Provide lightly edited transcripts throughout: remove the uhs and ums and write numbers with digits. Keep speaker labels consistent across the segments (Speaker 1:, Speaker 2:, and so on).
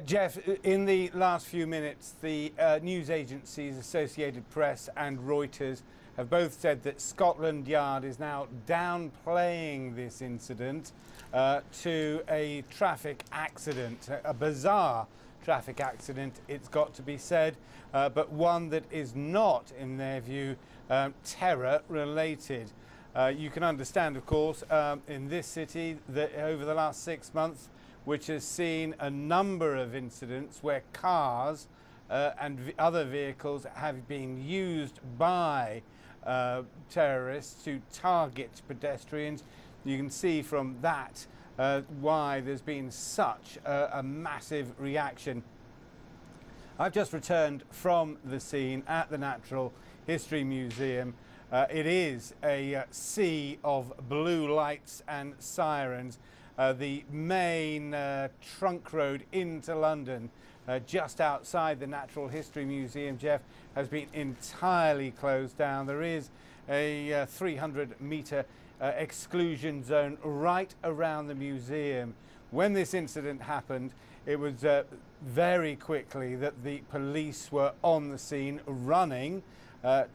Speaker 1: Jeff, in the last few minutes, the news agencies, Associated Press and Reuters, have both said that Scotland Yard is now downplaying this incident to a traffic accident, a bizarre traffic accident, it's got to be said, but one that is not, in their view, terror-related. You can understand, of course, in this city that over the last 6 months, which has seen a number of incidents where cars and other vehicles have been used by terrorists to target pedestrians. You can see from that why there's been such a massive reaction. I've just returned from the scene at the Natural History Museum. It is a sea of blue lights and sirens. The main trunk road into London, just outside the Natural History Museum, Jeff, has been entirely closed down. There is a 300-metre exclusion zone right around the museum. When this incident happened, it was very quickly that the police were on the scene, running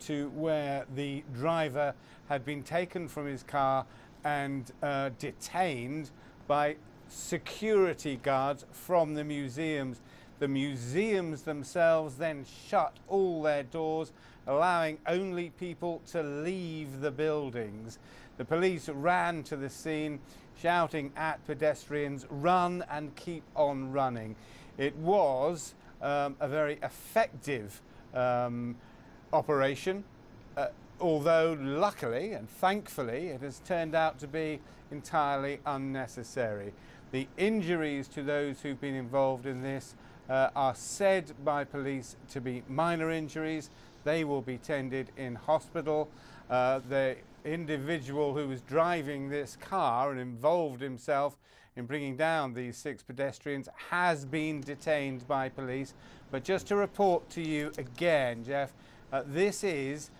Speaker 1: to where the driver had been taken from his car and detained by security guards from the museums. The museums themselves then shut all their doors, allowing only people to leave the buildings. The police ran to the scene, shouting at pedestrians, "Run and keep on running." It was a very effective operation, although luckily and thankfully it has turned out to be entirely unnecessary. The injuries to those who've been involved in this are said by police to be minor injuries. They will be tended in hospital. The individual who was driving this car and involved himself in bringing down these 6 pedestrians has been detained by police. But just to report to you again, Jeff, this is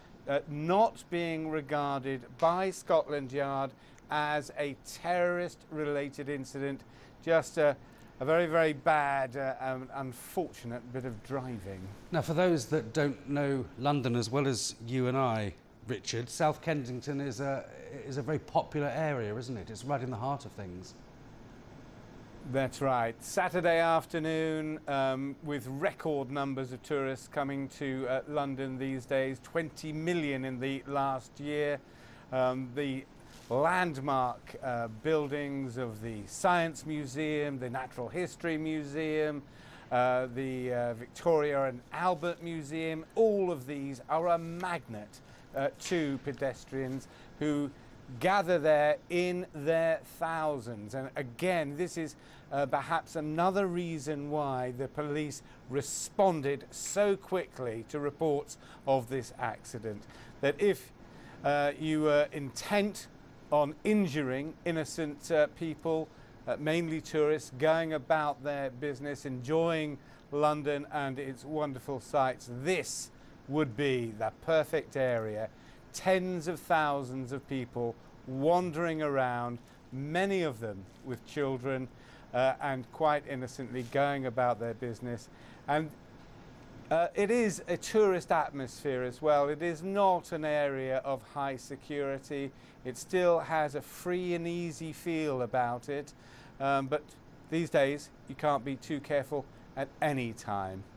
Speaker 1: not being regarded by Scotland Yard as a terrorist-related incident, just a very, very bad and unfortunate bit of driving.
Speaker 2: Now, for those that don't know London as well as you and I, Richard, South Kensington is a very popular area, isn't it? It's right in the heart of things.
Speaker 1: That's right. Saturday afternoon, with record numbers of tourists coming to London these days, 20 million in the last year. The landmark buildings of the Science Museum, the Natural History Museum, the Victoria and Albert Museum, all of these are a magnet to pedestrians who gather there in their thousands. And again, this is perhaps another reason why the police responded so quickly to reports of this accident. That if you were intent on injuring innocent people, mainly tourists, going about their business, enjoying London and its wonderful sights, this would be the perfect area. Tens of thousands of people wandering around, many of them with children, and quite innocently going about their business. And it is a tourist atmosphere as well. It is not an area of high security. It still has a free and easy feel about it. But these days, you can't be too careful at any time.